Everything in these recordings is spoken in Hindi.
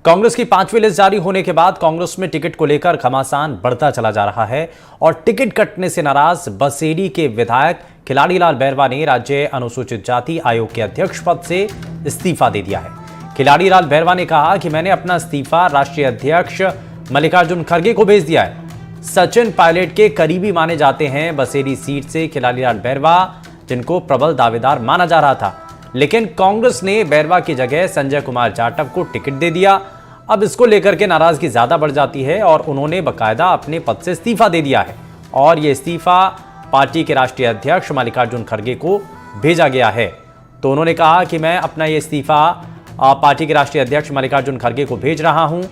कांग्रेस की पांचवी लिस्ट जारी होने के बाद कांग्रेस में टिकट को लेकर घमासान बढ़ता चला जा रहा है और टिकट कटने से नाराज बसेड़ी के विधायक खिलाड़ीलाल बैरवा ने राज्य अनुसूचित जाति आयोग के अध्यक्ष पद से इस्तीफा दे दिया है। खिलाड़ीलाल बैरवा ने कहा कि मैंने अपना इस्तीफा राष्ट्रीय अध्यक्ष मल्लिकार्जुन खड़गे को भेज दिया है। सचिन पायलट के करीबी माने जाते हैं बसेड़ी सीट से खिलाड़ीलाल बैरवा, जिनको प्रबल दावेदार माना जा रहा था, लेकिन कांग्रेस ने बैरवा की जगह संजय कुमार जाटव को टिकट दे दिया। अब इसको लेकर के नाराजगी ज्यादा बढ़ जाती है और उन्होंने बकायदा अपने पद से इस्तीफा दे दिया है और यह इस्तीफा पार्टी के राष्ट्रीय अध्यक्ष मल्लिकार्जुन खड़गे को भेजा गया है। तो उन्होंने कहा कि मैं अपना यह इस्तीफा पार्टी के राष्ट्रीय अध्यक्ष मल्लिकार्जुन खड़गे को भेज रहा हूं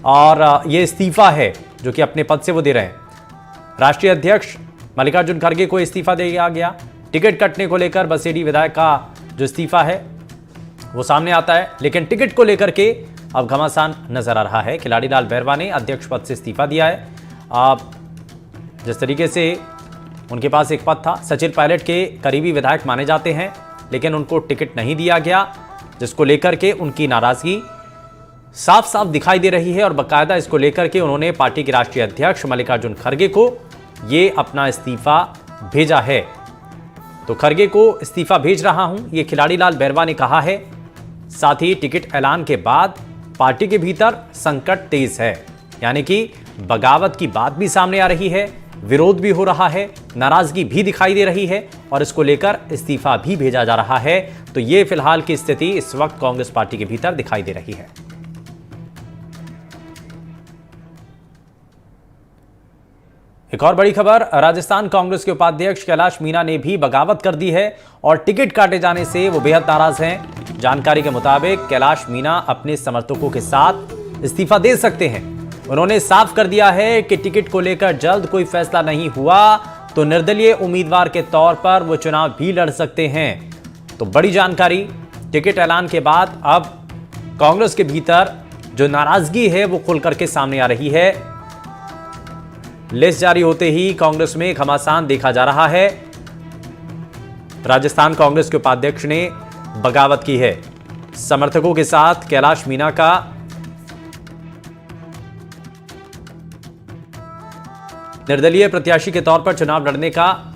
और यह इस्तीफा है जो कि अपने पद से वो दे रहे हैं। राष्ट्रीय अध्यक्ष मल्लिकार्जुन खड़गे को इस्तीफा दिया गया। टिकट कटने को लेकर बसेड़ी विधायक का जो इस्तीफा है वो सामने आता है, लेकिन टिकट को लेकर के अब घमासान नजर आ रहा है। खिलाड़ीलाल बैरवा ने अध्यक्ष पद से इस्तीफा दिया है। जिस तरीके से उनके पास एक पद था, सचिन पायलट के करीबी विधायक माने जाते हैं, लेकिन उनको टिकट नहीं दिया गया, जिसको लेकर के उनकी नाराजगी साफ साफ दिखाई दे रही है और बाकायदा इसको लेकर के उन्होंने पार्टी के राष्ट्रीय अध्यक्ष मल्लिकार्जुन खड़गे को ये अपना इस्तीफा भेजा है। तो खड़गे को इस्तीफा भेज रहा हूं, ये खिलाड़ीलाल बैरवा ने कहा है। साथ ही टिकट ऐलान के बाद पार्टी के भीतर संकट तेज है, यानी कि बगावत की बात भी सामने आ रही है, विरोध भी हो रहा है, नाराजगी भी दिखाई दे रही है और इसको लेकर इस्तीफा भी भेजा जा रहा है। तो ये फिलहाल की स्थिति इस वक्त कांग्रेस पार्टी के भीतर दिखाई दे रही है। एक और बड़ी खबर, राजस्थान कांग्रेस के उपाध्यक्ष कैलाश मीणा ने भी बगावत कर दी है और टिकट काटे जाने से वो बेहद नाराज हैं। जानकारी के मुताबिक कैलाश मीणा अपने समर्थकों के साथ इस्तीफा दे सकते हैं। उन्होंने साफ कर दिया है कि टिकट को लेकर जल्द कोई फैसला नहीं हुआ तो निर्दलीय उम्मीदवार के तौर पर वो चुनाव भी लड़ सकते हैं। तो बड़ी जानकारी, टिकट ऐलान के बाद अब कांग्रेस के भीतर जो नाराजगी है वो खुल करके सामने आ रही है। लिस्ट जारी होते ही कांग्रेस में घमासान देखा जा रहा है। राजस्थान कांग्रेस के उपाध्यक्ष ने बगावत की है। समर्थकों के साथ कैलाश मीणा का निर्दलीय प्रत्याशी के तौर पर चुनाव लड़ने का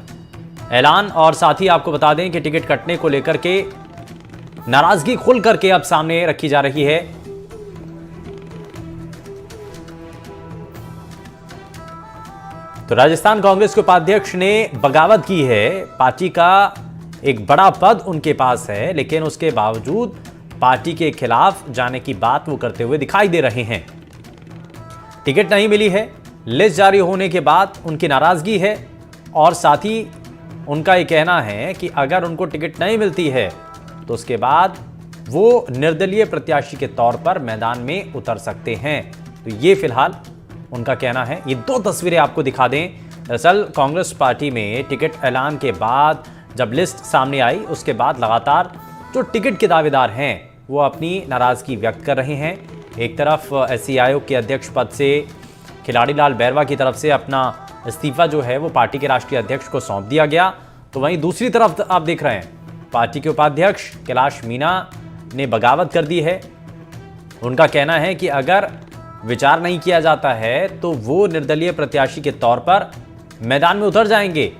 ऐलान, और साथ ही आपको बता दें कि टिकट कटने को लेकर के नाराजगी खुल करके अब सामने रखी जा रही है। तो राजस्थान कांग्रेस के उपाध्यक्ष ने बगावत की है। पार्टी का एक बड़ा पद उनके पास है, लेकिन उसके बावजूद पार्टी के खिलाफ जाने की बात वो करते हुए दिखाई दे रहे हैं। टिकट नहीं मिली है, लिस्ट जारी होने के बाद उनकी नाराजगी है और साथ ही उनका ये कहना है कि अगर उनको टिकट नहीं मिलती है तो उसके बाद वो निर्दलीय प्रत्याशी के तौर पर मैदान में उतर सकते हैं। तो ये फिलहाल उनका कहना है। ये दो तस्वीरें आपको दिखा दें। दरअसल कांग्रेस पार्टी में टिकट ऐलान के बाद जब लिस्ट सामने आई, उसके बाद लगातार जो टिकट के दावेदार हैं वो अपनी नाराजगी व्यक्त कर रहे हैं। एक तरफ एससी आयोग के अध्यक्ष पद से खिलाड़ीलाल बैरवा की तरफ से अपना इस्तीफा जो है वो पार्टी के राष्ट्रीय अध्यक्ष को सौंप दिया गया, तो वहीं दूसरी तरफ आप देख रहे हैं पार्टी के उपाध्यक्ष कैलाश मीणा ने बगावत कर दी है। उनका कहना है कि अगर विचार नहीं किया जाता है तो वो निर्दलीय प्रत्याशी के तौर पर मैदान में उतर जाएंगे।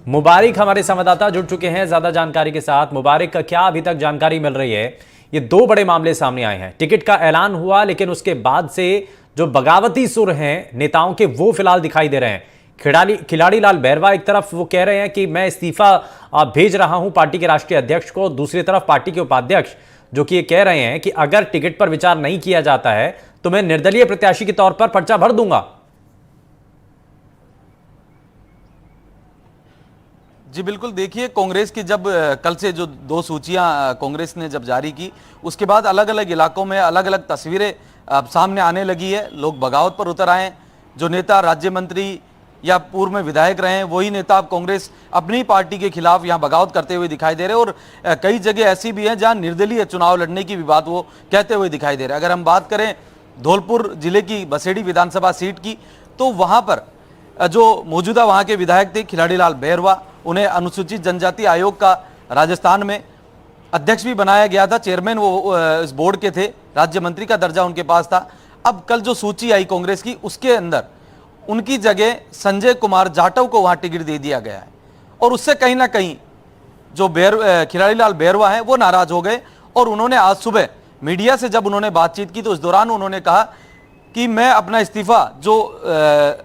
मुबारिक हमारे संवाददाता जुड़ चुके हैं ज्यादा जानकारी के साथ। मुबारिक, का क्या अभी तक जानकारी मिल रही है? ये दो बड़े मामले सामने आए हैं। टिकट का ऐलान हुआ, लेकिन उसके बाद से जो बगावती सुर हैं नेताओं के वो फिलहाल दिखाई दे रहे हैं। खिलाड़ीलाल बैरवा एक तरफ वो कह रहे हैं कि मैं इस्तीफा भेज रहा हूं पार्टी के राष्ट्रीय अध्यक्ष को, दूसरी तरफ पार्टी के उपाध्यक्ष जो कि ये कह रहे हैं कि अगर टिकट पर विचार नहीं किया जाता है तो मैं निर्दलीय प्रत्याशी के तौर पर पर्चा भर दूंगा। जी बिल्कुल, देखिए कांग्रेस की जब कल से जो दो सूचियां कांग्रेस ने जब जारी की, उसके बाद अलग अलग इलाकों में अलग अलग तस्वीरें सामने आने लगी है। लोग बगावत पर उतर आए। जो नेता राज्य मंत्री या पूर्व में विधायक रहे हैं वही नेता अब कांग्रेस अपनी पार्टी के खिलाफ यहां बगावत करते हुए दिखाई दे रहे हैं और कई जगह ऐसी भी हैं जहां निर्दलीय चुनाव लड़ने की भी बात वो कहते हुए दिखाई दे रहे हैं। अगर हम बात करें धौलपुर जिले की बसेड़ी विधानसभा सीट की, तो वहां पर जो मौजूदा वहां के विधायक थे खिलाड़ीलाल बैरवा, उन्हें अनुसूचित जनजाति आयोग का राजस्थान में अध्यक्ष भी बनाया गया था, चेयरमैन वो इस बोर्ड के थे, राज्य मंत्री का दर्जा उनके पास था। अब कल जो सूची आई कांग्रेस की, उसके अंदर उनकी जगह संजय कुमार जाटव को वहां टिकट दे दिया गया है और उससे कहीं ना कहीं जो खिलाड़ीलाल बैरवा है वो नाराज हो गए और उन्होंने आज सुबह मीडिया से जब उन्होंने बातचीत की तो इस दौरान उन्होंने कहा कि मैं अपना इस्तीफा, जो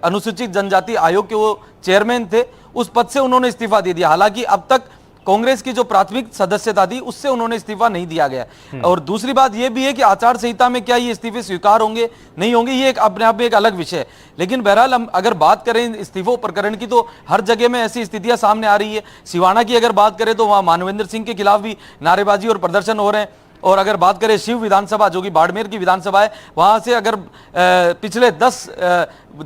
अनुसूचित जनजाति आयोग के वो चेयरमैन थे, उस पद से उन्होंने इस्तीफा दे दिया। हालांकि अब तक कांग्रेस की जो प्राथमिक सदस्यता थी उससे उन्होंने इस्तीफा नहीं दिया गया। और दूसरी बात यह भी है कि आचार संहिता में क्या ये इस्तीफे स्वीकार होंगे नहीं होंगे, ये एक अपने आप में एक अलग विषय है। लेकिन बहरहाल हम अगर बात करें इस्तीफों प्रकरण की तो हर जगह में ऐसी स्थितियां सामने आ रही है। सिवाना की अगर बात करें तो वहां मानवेंद्र सिंह के खिलाफ भी नारेबाजी और प्रदर्शन हो रहे हैं। और अगर बात करें शिव विधानसभा, जो कि बाड़मेर की विधानसभा है, वहां से अगर पिछले 10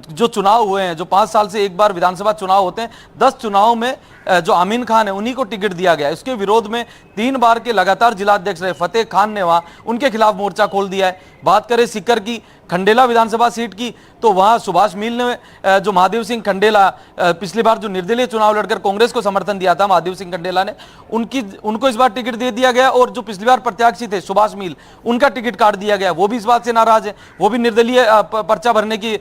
जो चुनाव हुए हैं, जो 5 साल से एक बार विधानसभा चुनाव होते हैं, 10 चुनाव में जो आमीन खान है उन्हीं को टिकट दिया गया। इसके विरोध में 3 बार के लगातार जिला अध्यक्ष रहे फतेह खान ने वहां उनके खिलाफ मोर्चा खोल दिया है। बात करें सीकर की खंडेला विधानसभा सीट की तो वहां सुभाष मील ने, जो महादेव सिंह खंडेला पिछली बार जो निर्दलीय चुनाव लड़कर कांग्रेस को समर्थन दिया था, महादेव सिंह खंडेला ने, उनको इस बार टिकट दे दिया गया। और जो पिछली बार प्रत्याशी थे सुभाष मील, उनका टिकट काट दिया गया। वो भी इस बात से नाराज है, वो भी निर्दलीय पर्चा भरने की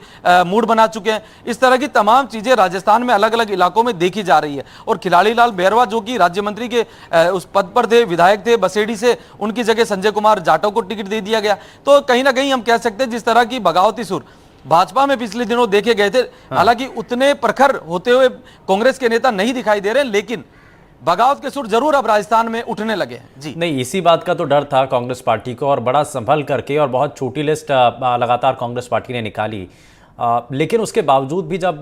मूड बना चुके हैं। इस तरह की तमाम चीजें राजस्थान में अलग अलग इलाकों में देखी जा रही है। और खिलाड़ीलाल बैरवा जो कि राज्य मंत्री के उस पद पर थे, विधायक थे बसेड़ी से, उनकी जगह संजय कुमार जाटव को टिकट दे दिया गया। तो कहीं ना कहीं हम कह सकते हैं जिस तरह की बगावती सुर भाजपा में पिछले दिनों देखे गए थे, हालांकि उतने प्रखर होते हुए कांग्रेस के नेता नहीं दिखाई दे रहे, लेकिन बगावत के सुर जरूर अब राजस्थान में उठने लगे हैं। जी नहीं, इसी बात का तो डर था कांग्रेस पार्टी को और बड़ा संभल करके और बहुत छोटी लिस्ट लगातार कांग्रेस पार्टी ने निकाली। लेकिन उसके बावजूद भी जब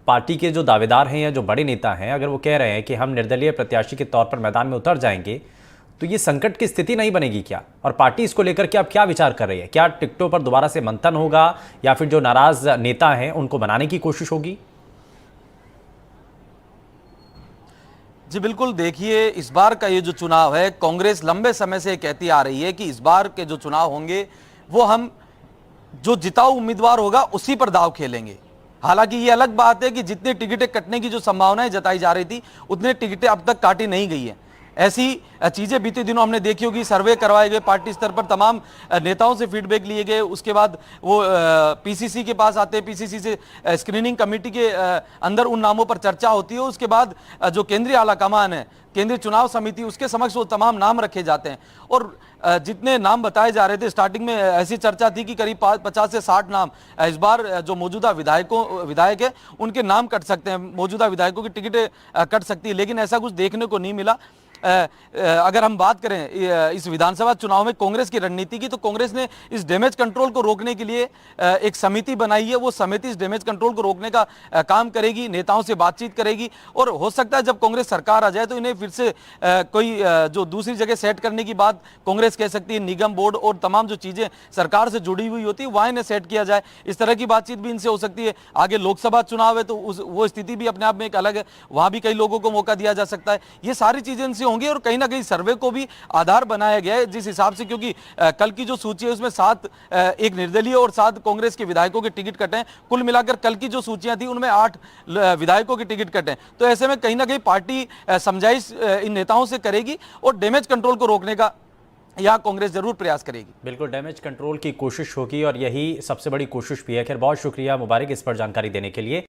पार्टी के जो दावेदार हैं या जो बड़े नेता हैं, अगर वो कह रहे हैं कि हम निर्दलीय प्रत्याशी के तौर पर मैदान में उतर जाएंगे, तो ये संकट की स्थिति नहीं बनेगी क्या? और पार्टी इसको लेकर के अब क्या विचार कर रही है? क्या टिकटों पर दोबारा से मंथन होगा या फिर जो नाराज नेता हैं उनको बनाने की कोशिश होगी? जी बिल्कुल, देखिए इस बार का ये जो चुनाव है, कांग्रेस लंबे समय से कहती आ रही है कि इस बार के जो चुनाव होंगे वो हम जो जिताऊ उम्मीदवार होगा उसी पर दाव खेलेंगे। हालांकि ये अलग बात है कि जितनी टिकटें कटने की जो संभावनाएं जताई जा रही थी, उतनी टिकटें अब तक काटी नहीं गई है। ऐसी चीजें बीते दिनों हमने देखी होगी, सर्वे करवाए गए, पार्टी स्तर पर तमाम नेताओं से फीडबैक लिए गए, उसके बाद वो पीसीसी के पास आते हैं, पीसीसी से स्क्रीनिंग कमेटी के अंदर उन नामों पर चर्चा होती है, उसके बाद जो केंद्रीय आला कमान है, केंद्रीय चुनाव समिति, उसके समक्ष वो तमाम नाम रखे जाते हैं। और जितने नाम बताए जा रहे थे, स्टार्टिंग में ऐसी चर्चा थी कि करीब 50 से 60 नाम इस बार जो मौजूदा विधायक है उनके नाम कट सकते हैं, मौजूदा विधायकों की टिकटें कट सकती है, लेकिन ऐसा कुछ देखने को नहीं मिला। अगर हम बात करें इस विधानसभा चुनाव में कांग्रेस की रणनीति की, तो कांग्रेस ने इस डैमेज कंट्रोल को रोकने के लिए एक समिति बनाई है। वो समिति इस डैमेज कंट्रोल को रोकने का काम करेगी, नेताओं से बातचीत करेगी और हो सकता है जब कांग्रेस सरकार आ जाए तो इन्हें फिर से कोई जो दूसरी जगह सेट करने की बात कांग्रेस कह सकती है। निगम बोर्ड और तमाम जो चीजें सरकार से जुड़ी हुई होती है वहां इन्हें सेट किया जाए, इस तरह की बातचीत भी इनसे हो सकती है। आगे लोकसभा चुनाव है तो वो स्थिति भी अपने आप में एक अलग है, वहां भी कई लोगों को मौका दिया जा सकता है। ये सारी चीजें इनसे होंगी और कहीं ना कहीं सर्वे को भी आधार बनाया गया है जिस हिसाब से, क्योंकि कल की जो सूची है उसमें 7 एक निर्दलीय और 7 कांग्रेस के विधायकों के टिकट कटे हैं। कुल मिलाकर कल की जो सूचियां थी उनमें 8 विधायकों के टिकट कटे हैं। तो ऐसे में कहीं ना कहीं पार्टी समझाइश इन नेताओं से करेगी और डैमेज कंट्रोल को रोकने का यह कांग्रेस जरूर प्रयास करेगी। बिल्कुल डैमेज कंट्रोल की कोशिश होगी और यही सबसे बड़ी कोशिश भी है। खैर बहुत शुक्रिया मुबारक इस पर जानकारी देने के लिए।